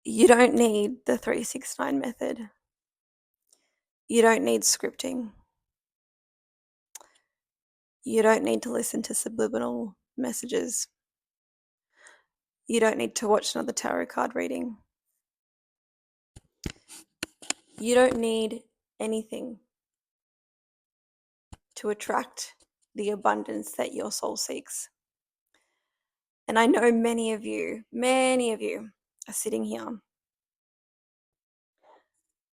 You don't need the 369 method. You don't need scripting. You don't need to listen to subliminal messages. You don't need to watch another tarot card reading. You don't need anything to attract the abundance that your soul seeks. And I know many of you are sitting here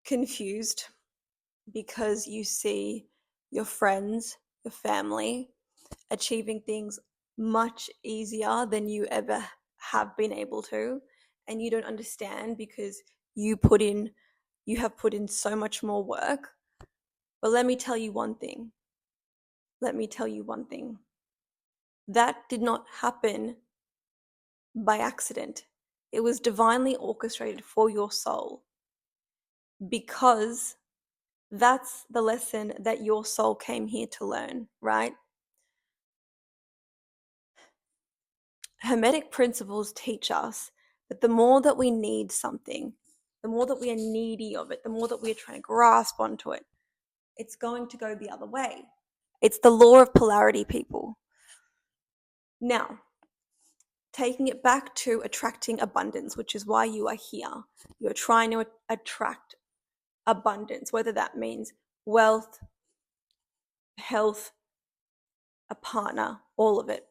confused because you see your friends, your family achieving things much easier than you ever have been able to, and you don't understand because you have put in so much more work. But let me tell you one thing. That did not happen by accident. It was divinely orchestrated for your soul, because that's the lesson that your soul came here to learn, right? Hermetic principles teach us that the more that we need something, the more that we are needy of it, the more that we are trying to grasp onto it, it's going to go the other way. It's the law of polarity, people. Now, taking it back to attracting abundance, which is why you are here. You're trying to attract abundance, whether that means wealth, health, a partner, all of it.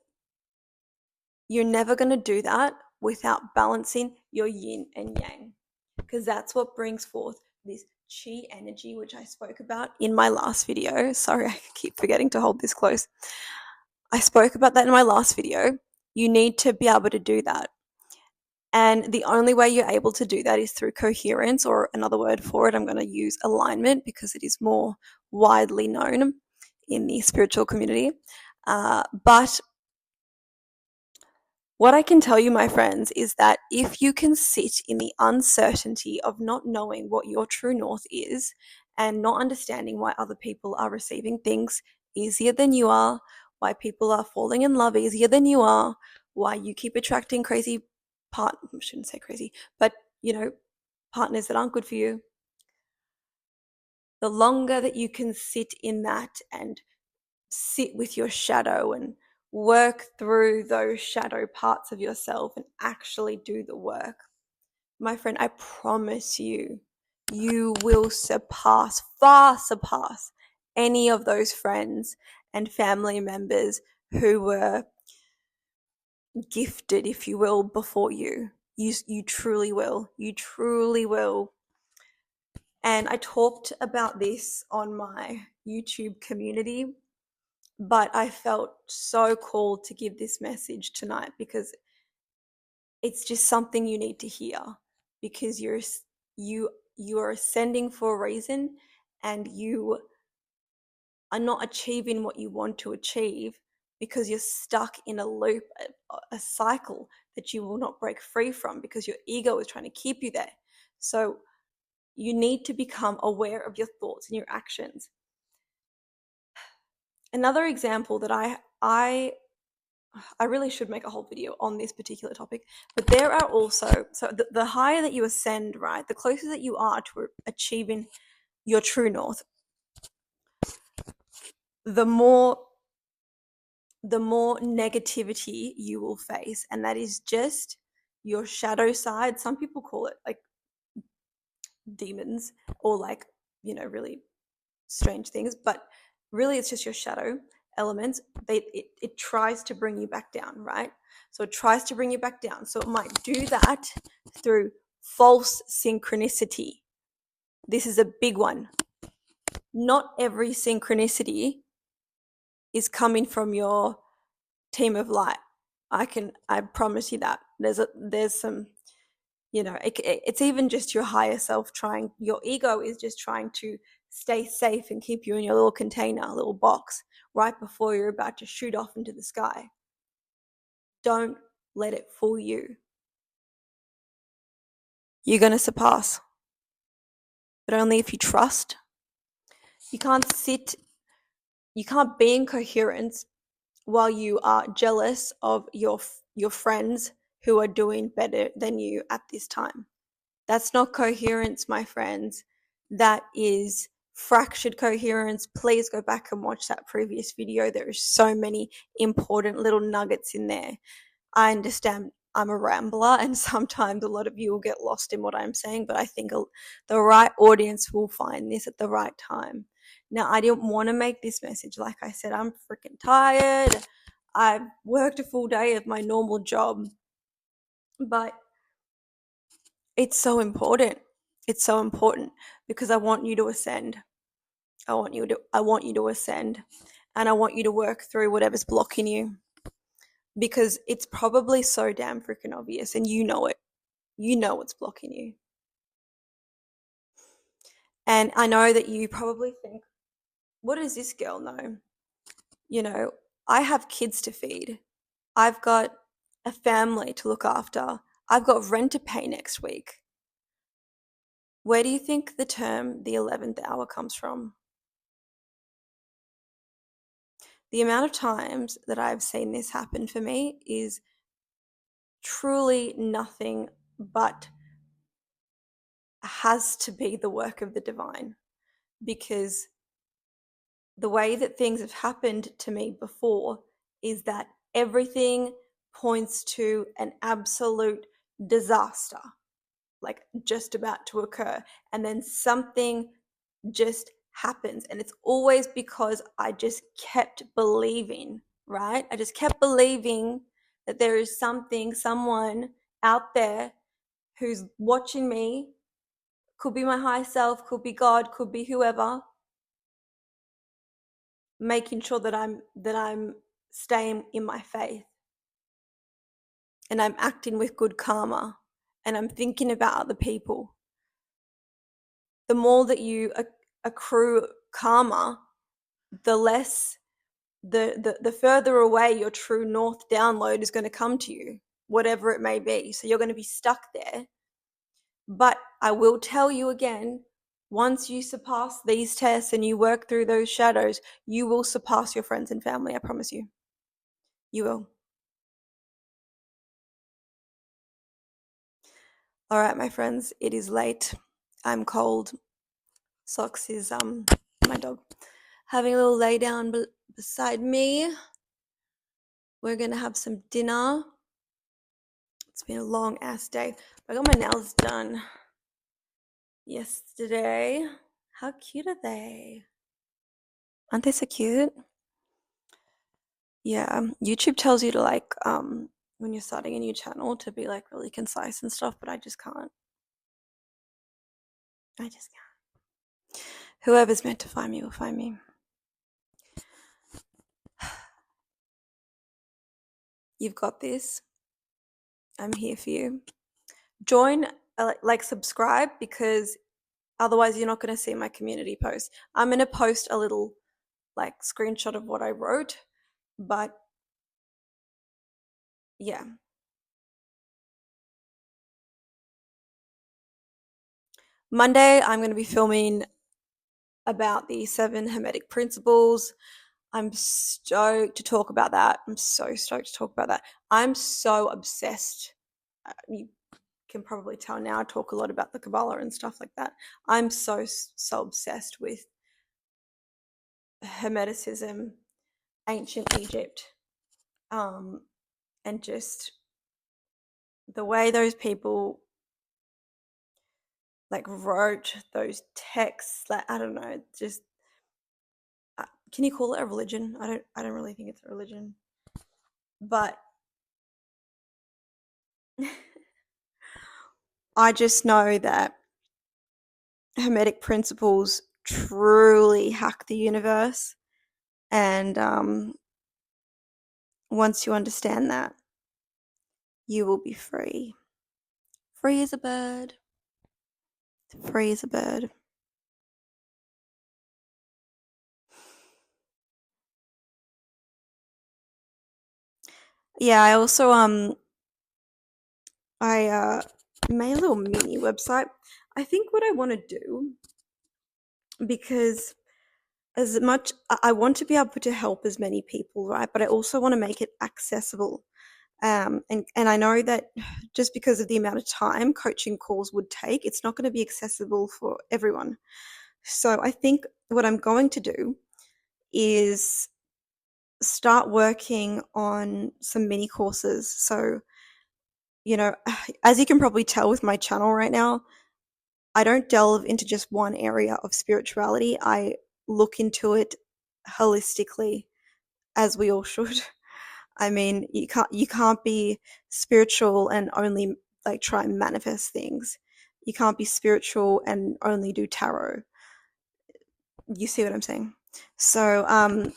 You're never going to do that without balancing your yin and yang, because that's what brings forth this chi energy, which I spoke about in my last video. Sorry, I keep forgetting to hold this close. I spoke about that in my last video. You need to be able to do that. And the only way you're able to do that is through coherence, or another word for it, I'm going to use alignment because it is more widely known in the spiritual community. But what I can tell you, my friends, is that if you can sit in the uncertainty of not knowing what your true north is and not understanding why other people are receiving things easier than you are, why people are falling in love easier than you are, why you keep attracting crazy I shouldn't say crazy, but partners that aren't good for you, the longer that you can sit in that and sit with your shadow and work through those shadow parts of yourself and actually do the work, my friend, I promise you, you will far surpass any of those friends and family members who were gifted, if you will, before you. You truly will. You truly will. And I talked about this on my YouTube community, but I felt so called to give this message tonight because it's just something you need to hear, because you are ascending for a reason, and you are not achieving what you want to achieve because you're stuck in a loop, a cycle that you will not break free from because your ego is trying to keep you there. So you need to become aware of your thoughts and your actions. Another example that I really should make a whole video on this particular topic, but there are also, so the higher that you ascend, right, the closer that you are to achieving your true north, the more negativity you will face, and that is just your shadow side. Some people call it like demons or like, really strange things, but really it's just your shadow elements. It tries to bring you back down, right? So it tries to bring you back down. So it might do that through false synchronicity. This is a big one. Not every synchronicity is coming from your team of light. I promise you that. There's some, it's even just your higher self your ego is just trying to stay safe and keep you in your little container, little box, right before you're about to shoot off into the sky. Don't let it fool you. You're going to surpass, but only if you trust. You can't be in coherence while you are jealous of your friends who are doing better than you at this time. That's not coherence, my friends. That is fractured coherence. Please go back and watch that previous video. There are so many important little nuggets in there. I understand I'm a rambler, and sometimes a lot of you will get lost in what I'm saying, but I think the right audience will find this at the right time. Now, I didn't want to make this message. Like I said, I'm freaking tired. I've worked a full day of my normal job, but it's so important. It's so important because I want you to ascend. I want you to ascend, and I want you to work through whatever's blocking you, because it's probably so damn freaking obvious, and you know it. You know what's blocking you. And I know that you probably think, what does this girl know? You know, I have kids to feed. I've got a family to look after. I've got rent to pay next week. Where do you think the term the 11th hour comes from? The amount of times that I've seen this happen for me is truly nothing but has to be the work of the divine, because the way that things have happened to me before is that everything points to an absolute disaster, like just about to occur, and then something just happens, and it's always because I just kept believing, right? I just kept believing that there is something, someone out there who's watching me. Could be my higher self, could be God, could be whoever, making sure that I'm staying in my faith, and I'm acting with good karma, and I'm thinking about other people. The more that you accrue karma, the less the further away your true north download is going to come to you, whatever it may be. So you're going to be stuck there. But I will tell you again, once you surpass these tests and you work through those shadows, you will surpass your friends and family. I promise you. You will. All right, my friends, it is late. I'm cold. Socks is my dog having a little lay down beside me. We're gonna have some dinner. It's been a long ass day. I got my nails done yesterday. How cute are they? Aren't they so cute? Yeah, YouTube tells you to like when you're starting a new channel to be like really concise and stuff, but I just can't. I just can't. Whoever's meant to find me will find me. You've got this. I'm here for you. Join, like subscribe, because otherwise you're not going to see my community post. I'm going to post a little like screenshot of what I wrote, but yeah. Monday, I'm going to be filming about the 7 Hermetic principles. I'm stoked to talk about that. I'm so stoked to talk about that. I'm so obsessed. You can probably tell now I talk a lot about the Kabbalah and stuff like that. I'm so obsessed with Hermeticism, ancient Egypt, and just the way those people like wrote those texts. Like, I don't know, just can you call it a religion? I don't really think it's a religion, but I just know that Hermetic principles truly hack the universe, and once you understand that, you will be free. Free as a bird. Free as a bird. Yeah, I also I made a little mini website. I think what I want to do, because as much I want to be able to help as many people, right? But I also want to make it accessible. And I know that just because of the amount of time coaching calls would take, it's not going to be accessible for everyone. So I think what I'm going to do is start working on some mini courses. So, as you can probably tell with my channel right now, I don't delve into just one area of spirituality. I look into it holistically, as we all should. I mean, you can't be spiritual and only like try and manifest things. You can't be spiritual and only do tarot. You see what I'm saying? So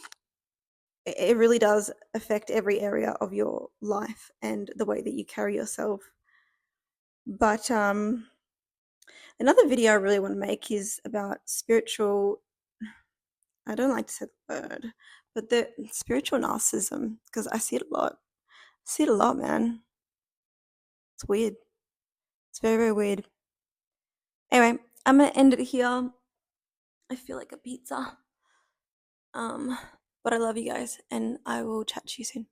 it really does affect every area of your life and the way that you carry yourself. But another video I really want to make is about spiritual. I don't like to say the word, but the spiritual narcissism, because I see it a lot. I see it a lot, man. It's weird. It's very, very weird. Anyway, I'm gonna end it here. I feel like a pizza. Um, but I love you guys, and I will chat to you soon.